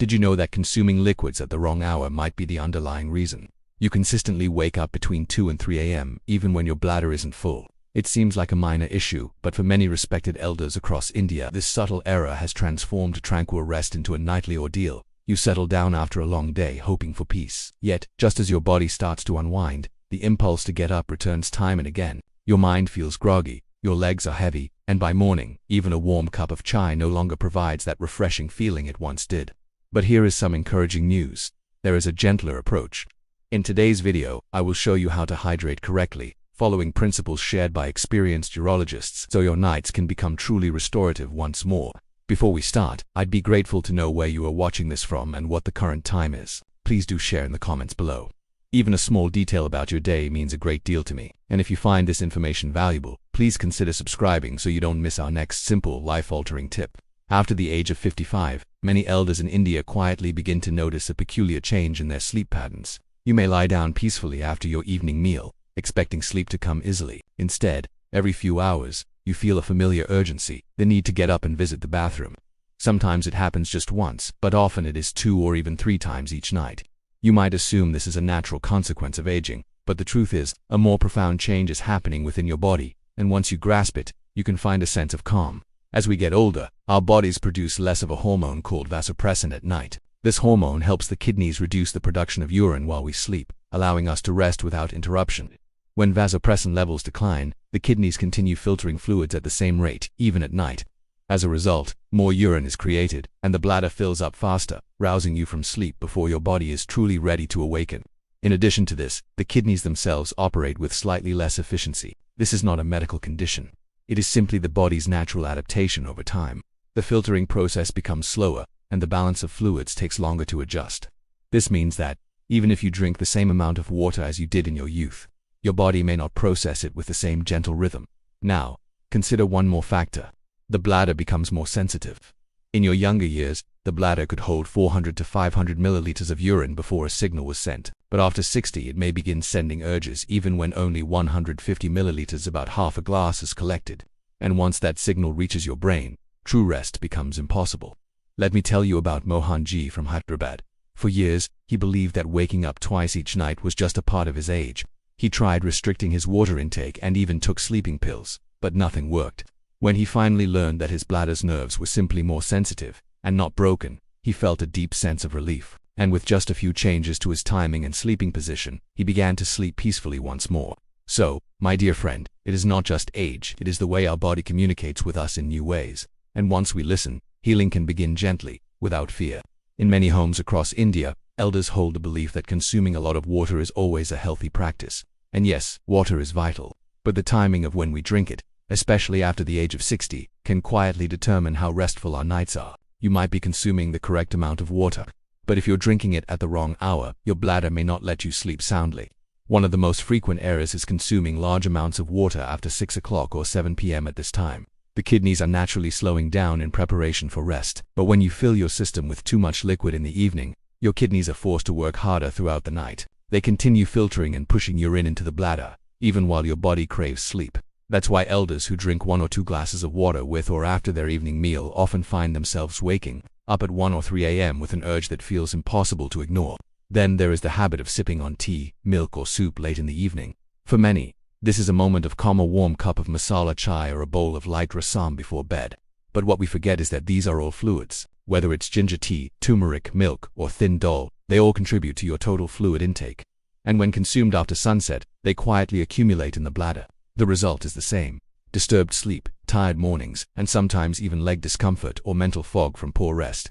Did you know that consuming liquids at the wrong hour might be the underlying reason? You consistently wake up between 2 and 3 a.m. even when your bladder isn't full. It seems like a minor issue, but for many respected elders across India, this subtle error has transformed tranquil rest into a nightly ordeal. You settle down after a long day, hoping for peace. Yet, just as your body starts to unwind, the impulse to get up returns time and again. Your mind feels groggy, your legs are heavy, and by morning, even a warm cup of chai no longer provides that refreshing feeling it once did. But here is some encouraging news. There is a gentler approach. In today's video, I will show you how to hydrate correctly, following principles shared by experienced urologists, so your nights can become truly restorative once more. Before we start, I'd be grateful to know where you are watching this from and what the current time is. Please do share in the comments below. Even a small detail about your day means a great deal to me, and if you find this information valuable, please consider subscribing so you don't miss our next simple, life-altering tip. After the age of 55, many elders in India quietly begin to notice a peculiar change in their sleep patterns. You may lie down peacefully after your evening meal, expecting sleep to come easily. Instead, every few hours, you feel a familiar urgency, the need to get up and visit the bathroom. Sometimes it happens just once, but often it is 2 or even 3 times each night. You might assume this is a natural consequence of aging, but the truth is, a more profound change is happening within your body, and once you grasp it, you can find a sense of calm. As we get older, our bodies produce less of a hormone called vasopressin at night. This hormone helps the kidneys reduce the production of urine while we sleep, allowing us to rest without interruption. When vasopressin levels decline, the kidneys continue filtering fluids at the same rate, even at night. As a result, more urine is created, and the bladder fills up faster, rousing you from sleep before your body is truly ready to awaken. In addition to this, the kidneys themselves operate with slightly less efficiency. This is not a medical condition. It is simply the body's natural adaptation over time. The filtering process becomes slower, and the balance of fluids takes longer to adjust. This means that, even if you drink the same amount of water as you did in your youth, your body may not process it with the same gentle rhythm. Now, consider one more factor. The bladder becomes more sensitive. In your younger years, the bladder could hold 400 to 500 milliliters of urine before a signal was sent, but after 60 it may begin sending urges even when only 150 milliliters, about half a glass, is collected. And once that signal reaches your brain, true rest becomes impossible. Let me tell you about Mohanji from Hyderabad. For years, he believed that waking up twice each night was just a part of his age. He tried restricting his water intake and even took sleeping pills, but nothing worked. When he finally learned that his bladder's nerves were simply more sensitive and not broken, he felt a deep sense of relief. And with just a few changes to his timing and sleeping position, he began to sleep peacefully once more. So, my dear friend, it is not just age, it is the way our body communicates with us in new ways. And once we listen, healing can begin gently, without fear. In many homes across India, elders hold the belief that consuming a lot of water is always a healthy practice. And yes, water is vital. But the timing of when we drink it, especially after the age of 60, can quietly determine how restful our nights are. You might be consuming the correct amount of water, but if you're drinking it at the wrong hour, your bladder may not let you sleep soundly. One of the most frequent errors is consuming large amounts of water after 6 o'clock or 7 p.m. At this time, the kidneys are naturally slowing down in preparation for rest. But when you fill your system with too much liquid in the evening, your kidneys are forced to work harder throughout the night. They continue filtering and pushing urine into the bladder, even while your body craves sleep. That's why elders who drink 1 or 2 glasses of water with or after their evening meal often find themselves waking up at 1 or 3 a.m. with an urge that feels impossible to ignore. Then there is the habit of sipping on tea, milk, or soup late in the evening. For many, this is a moment of calm, a warm cup of masala chai or a bowl of light rasam before bed. But what we forget is that these are all fluids. Whether it's ginger tea, turmeric, milk, or thin dal, they all contribute to your total fluid intake. And when consumed after sunset, they quietly accumulate in the bladder. The result is the same: disturbed sleep, tired mornings, and sometimes even leg discomfort or mental fog from poor rest.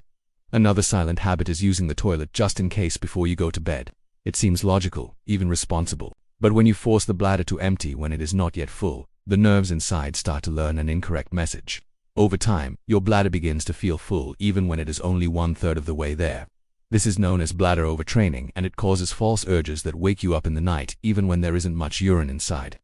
Another silent habit is using the toilet just in case before you go to bed. It seems logical, even responsible. But when you force the bladder to empty when it is not yet full, the nerves inside start to learn an incorrect message. Over time, your bladder begins to feel full even when it is only 1/3 of the way there. This is known as bladder overtraining, and it causes false urges that wake you up in the night even when there isn't much urine inside.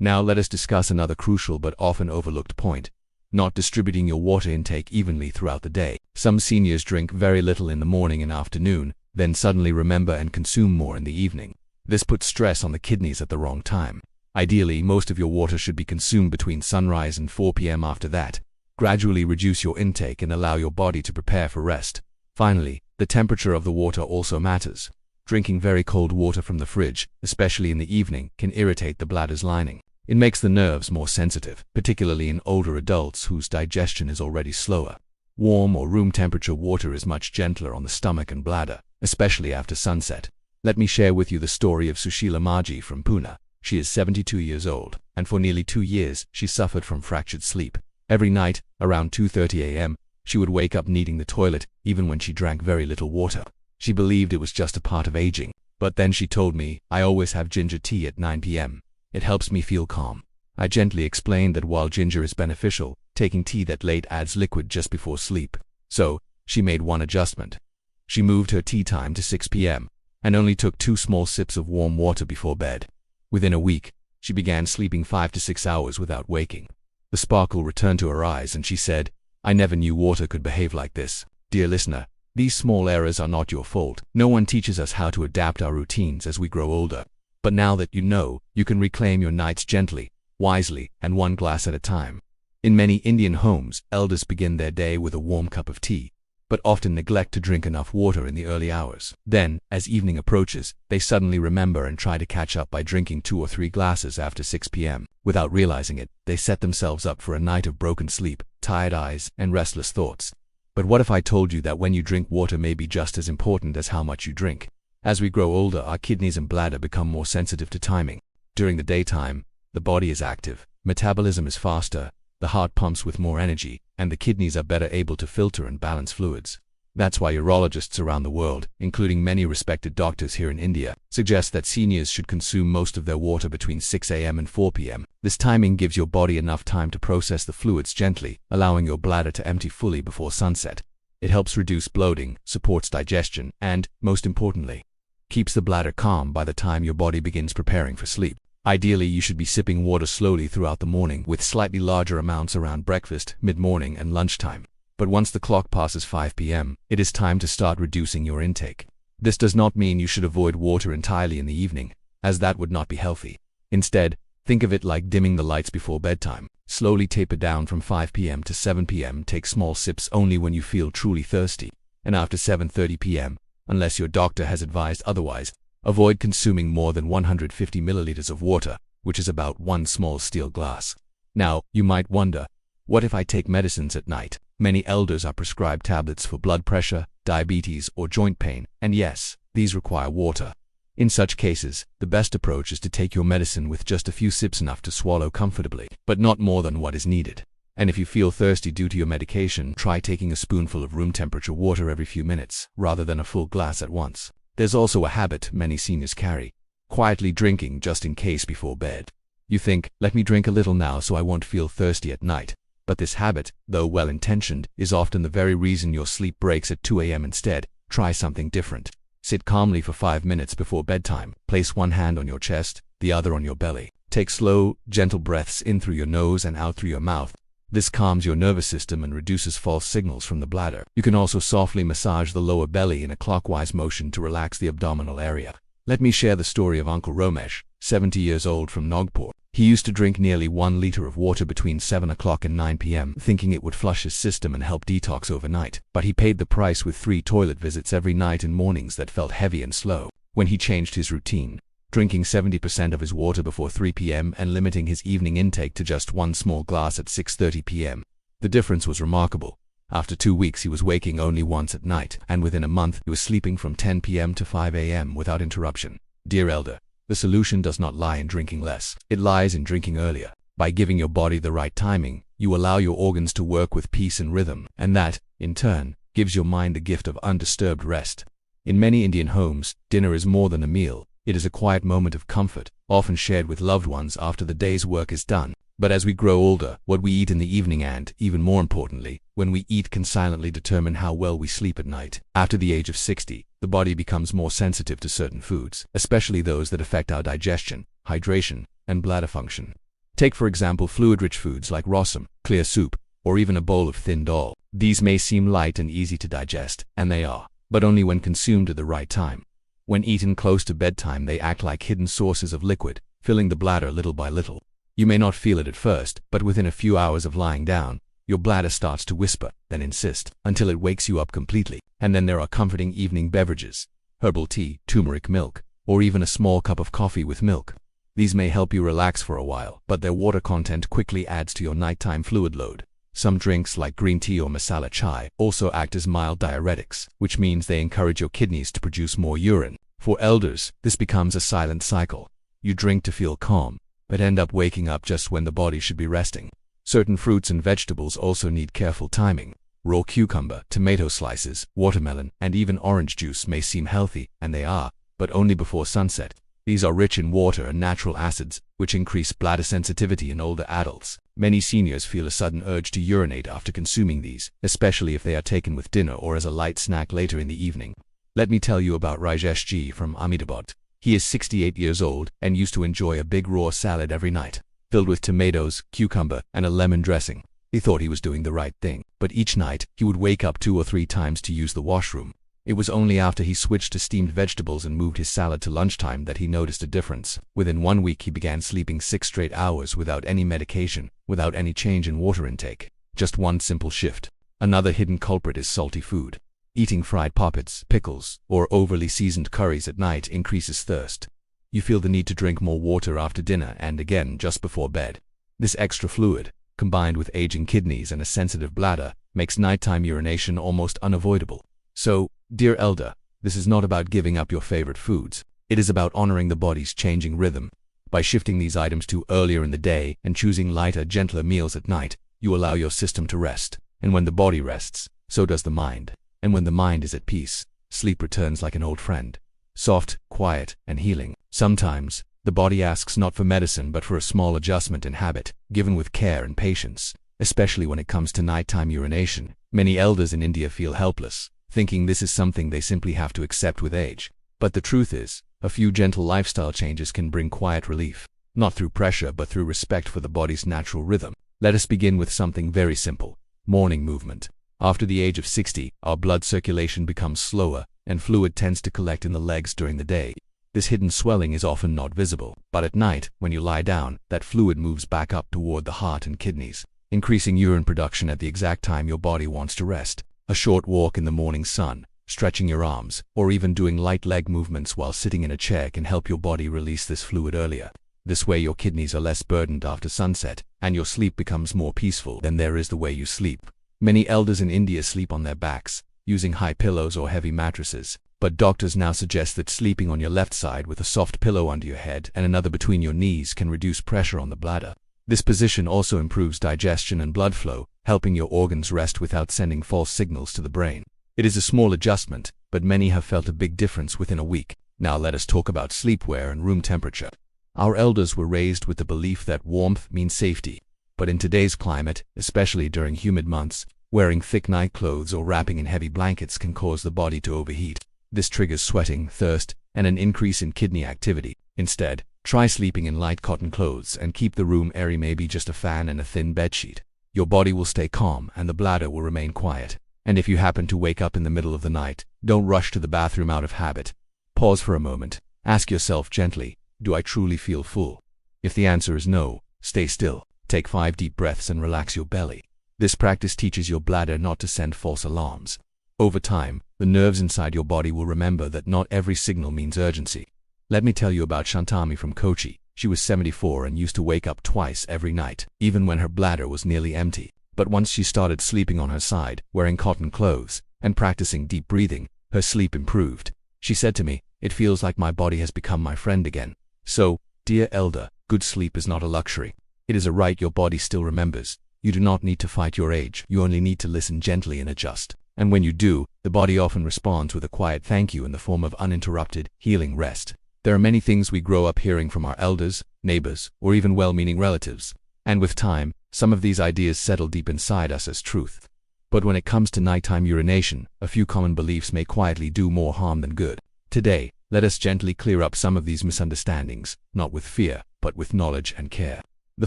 Now let us discuss another crucial but often overlooked point: not distributing your water intake evenly throughout the day. Some seniors drink very little in the morning and afternoon, then suddenly remember and consume more in the evening. This puts stress on the kidneys at the wrong time. Ideally, most of your water should be consumed between sunrise and 4 p.m. After that, gradually reduce your intake and allow your body to prepare for rest. Finally, The temperature of the water also matters. Drinking very cold water from the fridge, especially in the evening, can irritate the bladder's lining. It makes the nerves more sensitive, particularly in older adults whose digestion is already slower. Warm or room temperature water is much gentler on the stomach and bladder, especially after sunset. Let me share with you the story of Sushila Maji from Pune. She is 72 years old, and for nearly 2 years, she suffered from fractured sleep. Every night, around 2:30 a.m., she would wake up needing the toilet, even when she drank very little water. She believed it was just a part of aging. But then she told me, "I always have ginger tea at 9 p.m. It helps me feel calm." I gently explained that while ginger is beneficial, taking tea that late adds liquid just before sleep. So, she made one adjustment. She moved her tea time to 6 p.m. and only took 2 small sips of warm water before bed. Within a week, she began sleeping 5 to 6 hours without waking. The sparkle returned to her eyes and she said, "I never knew water could behave like this." Dear listener, these small errors are not your fault. No one teaches us how to adapt our routines as we grow older. But now that you know, you can reclaim your nights gently, wisely, and one glass at a time. In many Indian homes, elders begin their day with a warm cup of tea, but often neglect to drink enough water in the early hours. Then, as evening approaches, they suddenly remember and try to catch up by drinking 2 or 3 glasses after 6 p.m. Without realizing it, they set themselves up for a night of broken sleep, tired eyes, and restless thoughts. But what if I told you that when you drink water may be just as important as how much you drink? As we grow older, our kidneys and bladder become more sensitive to timing. During the daytime, the body is active, metabolism is faster, the heart pumps with more energy, and the kidneys are better able to filter and balance fluids. That's why urologists around the world, including many respected doctors here in India, suggest that seniors should consume most of their water between 6 a.m. and 4 p.m. This timing gives your body enough time to process the fluids gently, allowing your bladder to empty fully before sunset. It helps reduce bloating, supports digestion, and, most importantly, keeps the bladder calm by the time your body begins preparing for sleep. Ideally, you should be sipping water slowly throughout the morning with slightly larger amounts around breakfast, mid-morning, and lunchtime. But once the clock passes 5 p.m., it is time to start reducing your intake. This does not mean you should avoid water entirely in the evening, as that would not be healthy. Instead, think of it like dimming the lights before bedtime. Slowly taper down from 5 p.m. to 7 p.m. Take small sips only when you feel truly thirsty. And after 7:30 p.m., unless your doctor has advised otherwise, avoid consuming more than 150 milliliters of water, which is about 1 small steel glass. Now, you might wonder, what if I take medicines at night? Many elders are prescribed tablets for blood pressure, diabetes, or joint pain, and yes, these require water. In such cases, the best approach is to take your medicine with just a few sips, enough to swallow comfortably, but not more than what is needed. And if you feel thirsty due to your medication, try taking a spoonful of room temperature water every few minutes, rather than a full glass at once. There's also a habit many seniors carry: quietly drinking just in case before bed. You think, let me drink a little now so I won't feel thirsty at night. But this habit, though well-intentioned, is often the very reason your sleep breaks at 2 a.m. Instead, try something different. Sit calmly for 5 minutes before bedtime. Place one hand on your chest, the other on your belly. Take slow, gentle breaths in through your nose and out through your mouth. This calms your nervous system and reduces false signals from the bladder. You can also softly massage the lower belly in a clockwise motion to relax the abdominal area. Let me share the story of Uncle Romesh, 70 years old, from Nagpur. He used to drink nearly 1 liter of water between 7 o'clock and 9 p.m., thinking it would flush his system and help detox overnight. But he paid the price with 3 toilet visits every night and mornings that felt heavy and slow. When he changed his routine, drinking 70% of his water before 3 p.m. and limiting his evening intake to just 1 small glass at 6:30 p.m., the difference was remarkable. After 2 weeks, he was waking only once at night, and within a month, he was sleeping from 10 p.m. to 5 a.m. without interruption. Dear elder, the solution does not lie in drinking less. It lies in drinking earlier. By giving your body the right timing, you allow your organs to work with peace and rhythm, and that, in turn, gives your mind the gift of undisturbed rest. In many Indian homes, dinner is more than a meal. It is a quiet moment of comfort, often shared with loved ones after the day's work is done. But as we grow older, what we eat in the evening and, even more importantly, when we eat can silently determine how well we sleep at night. After the age of 60, the body becomes more sensitive to certain foods, especially those that affect our digestion, hydration, and bladder function. Take for example fluid-rich foods like rasam, clear soup, or even a bowl of thin dal. These may seem light and easy to digest, and they are, but only when consumed at the right time. When eaten close to bedtime, they act like hidden sources of liquid, filling the bladder little by little. You may not feel it at first, but within a few hours of lying down, Your bladder starts to whisper, then insist, until it wakes you up completely. And then there are comforting evening beverages, herbal tea, turmeric milk, or even a small cup of coffee with milk. These may help you relax for a while, but their water content quickly adds to your nighttime fluid load. Some drinks like green tea or masala chai also act as mild diuretics, which means they encourage your kidneys to produce more urine. For elders, this becomes a silent cycle. You drink to feel calm, but end up waking up just when the body should be resting. Certain fruits and vegetables also need careful timing. Raw cucumber, tomato slices, watermelon, and even orange juice may seem healthy, and they are, but only before sunset. These are rich in water and natural acids, which increase bladder sensitivity in older adults. Many seniors feel a sudden urge to urinate after consuming these, especially if they are taken with dinner or as a light snack later in the evening. Let me tell you about Rajesh Ji from Ahmedabad. He is 68 years old and used to enjoy a big raw salad every night, filled with tomatoes, cucumber, and a lemon dressing. He thought he was doing the right thing, but each night he would wake up 2 or 3 times to use the washroom. It was only after he switched to steamed vegetables and moved his salad to lunchtime that he noticed a difference. Within 1 week he began sleeping 6 straight hours without any medication, without any change in water intake. Just one simple shift. Another hidden culprit is salty food. Eating fried poppets, pickles, or overly seasoned curries at night increases thirst. You feel the need to drink more water after dinner and again just before bed. This extra fluid, combined with aging kidneys and a sensitive bladder, makes nighttime urination almost unavoidable. So, dear elder, this is not about giving up your favorite foods. It is about honoring the body's changing rhythm. By shifting these items to earlier in the day and choosing lighter, gentler meals at night, you allow your system to rest. And when the body rests, so does the mind. And when the mind is at peace, sleep returns like an old friend. Soft, quiet, and healing. Sometimes, the body asks not for medicine but for a small adjustment in habit, given with care and patience. Especially when it comes to nighttime urination, many elders in India feel helpless, thinking this is something they simply have to accept with age. But the truth is, a few gentle lifestyle changes can bring quiet relief, not through pressure but through respect for the body's natural rhythm. Let us begin with something very simple: morning movement. After the age of 60, our blood circulation becomes slower, and fluid tends to collect in the legs during the day. This hidden swelling is often not visible, but at night, when you lie down, that fluid moves back up toward the heart and kidneys, increasing urine production at the exact time your body wants to rest. A short walk in the morning sun, stretching your arms, or even doing light leg movements while sitting in a chair can help your body release this fluid earlier. This way your kidneys are less burdened after sunset, and your sleep becomes more peaceful than there is the way you sleep. Many elders in India sleep on their backs, using high pillows or heavy mattresses, but doctors now suggest that sleeping on your left side with a soft pillow under your head and another between your knees can reduce pressure on the bladder. This position also improves digestion and blood flow, helping your organs rest without sending false signals to the brain. It is a small adjustment, but many have felt a big difference within a week. Now let us talk about sleepwear and room temperature. Our elders were raised with the belief that warmth means safety. But in today's climate, especially during humid months, wearing thick night clothes or wrapping in heavy blankets can cause the body to overheat. This triggers sweating, thirst, and an increase in kidney activity. Instead, try sleeping in light cotton clothes and keep the room airy, maybe just a fan and a thin bedsheet. Your body will stay calm and the bladder will remain quiet. And if you happen to wake up in the middle of the night, don't rush to the bathroom out of habit. Pause for a moment. Ask yourself gently, do I truly feel full? If the answer is no, stay still. Take 5 deep breaths and relax your belly. This practice teaches your bladder not to send false alarms. Over time, the nerves inside your body will remember that not every signal means urgency. Let me tell you about Shantami from Kochi. She was 74 and used to wake up twice every night, even when her bladder was nearly empty. But once she started sleeping on her side, wearing cotton clothes, and practicing deep breathing, her sleep improved. She said to me, "It feels like my body has become my friend again." So, dear elder, good sleep is not a luxury. It is a right your body still remembers. You do not need to fight your age, you only need to listen gently and adjust. And when you do, the body often responds with a quiet thank you in the form of uninterrupted, healing rest. There are many things we grow up hearing from our elders, neighbors, or even well-meaning relatives. And with time, some of these ideas settle deep inside us as truth. But when it comes to nighttime urination, a few common beliefs may quietly do more harm than good. Today, let us gently clear up some of these misunderstandings, not with fear, but with knowledge and care. The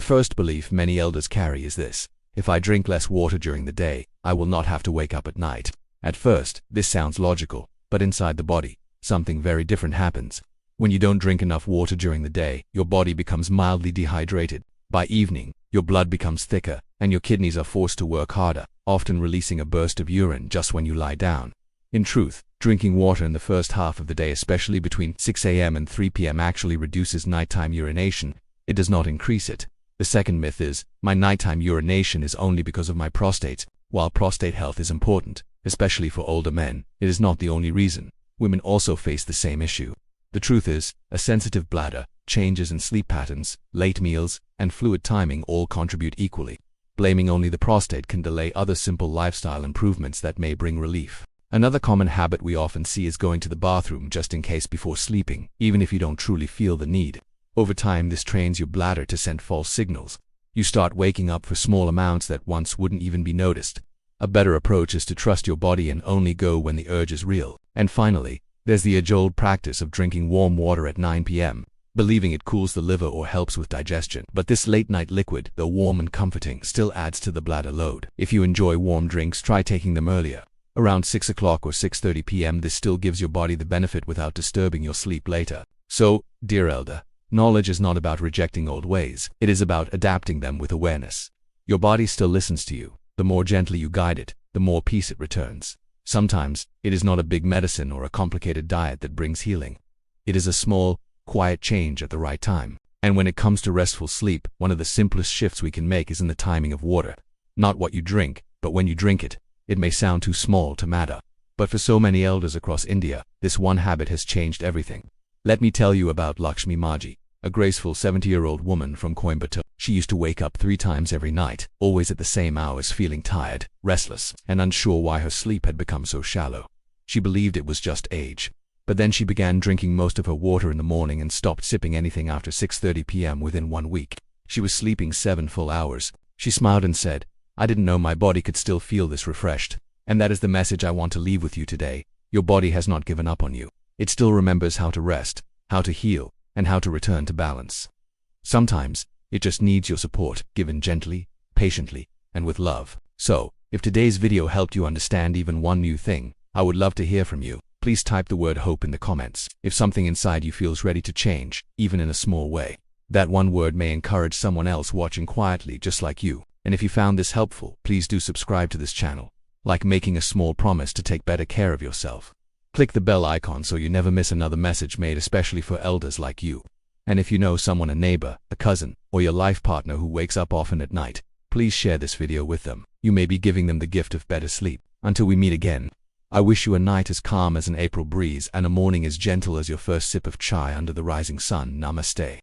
first belief many elders carry is this: if I drink less water during the day, I will not have to wake up at night. At first, this sounds logical, but inside the body, something very different happens. When you don't drink enough water during the day, your body becomes mildly dehydrated. By evening, your blood becomes thicker, and your kidneys are forced to work harder, often releasing a burst of urine just when you lie down. In truth, drinking water in the first half of the day, especially between 6 a.m. and 3 p.m., actually reduces nighttime urination. It does not increase it. The second myth is, my nighttime urination is only because of my prostate. While prostate health is important, especially for older men, it is not the only reason. Women also face the same issue. The truth is, a sensitive bladder, changes in sleep patterns, late meals, and fluid timing all contribute equally. Blaming only the prostate can delay other simple lifestyle improvements that may bring relief. Another common habit we often see is going to the bathroom just in case before sleeping, even if you don't truly feel the need. Over time, this trains your bladder to send false signals. You start waking up for small amounts that once wouldn't even be noticed. A better approach is to trust your body and only go when the urge is real. And finally, there's the age-old practice of drinking warm water at 9 p.m., believing it cools the liver or helps with digestion. But this late-night liquid, though warm and comforting, still adds to the bladder load. If you enjoy warm drinks, try taking them earlier. Around 6 o'clock or 6:30 p.m. This still gives your body the benefit without disturbing your sleep later. So, dear elder, knowledge is not about rejecting old ways. It is about adapting them with awareness. Your body still listens to you. The more gently you guide it, the more peace it returns. Sometimes, it is not a big medicine or a complicated diet that brings healing. It is a small, quiet change at the right time. And when it comes to restful sleep, one of the simplest shifts we can make is in the timing of water. Not what you drink, but when you drink it. It may sound too small to matter, but for so many elders across India, this one habit has changed everything. Let me tell you about Lakshmi Maji, a graceful 70-year-old woman from Coimbatore. She used to wake up 3 times every night, always at the same hours, feeling tired, restless, and unsure why her sleep had become so shallow. She believed it was just age. But then she began drinking most of her water in the morning and stopped sipping anything after 6:30 p.m. within 1 week. She was sleeping 7 full hours. She smiled and said, "I didn't know my body could still feel this refreshed." And that is the message I want to leave with you today. Your body has not given up on you. It still remembers how to rest, how to heal, and how to return to balance. Sometimes, it just needs your support, given gently, patiently, and with love. So, if today's video helped you understand even one new thing, I would love to hear from you. Please type the word hope in the comments. If something inside you feels ready to change, even in a small way, that one word may encourage someone else watching quietly just like you. And if you found this helpful, please do subscribe to this channel. Like making a small promise to take better care of yourself. Click the bell icon so you never miss another message made especially for elders like you. And if you know someone, a neighbor, a cousin, or your life partner who wakes up often at night, please share this video with them. You may be giving them the gift of better sleep. Until we meet again, I wish you a night as calm as an April breeze and a morning as gentle as your first sip of chai under the rising sun. Namaste.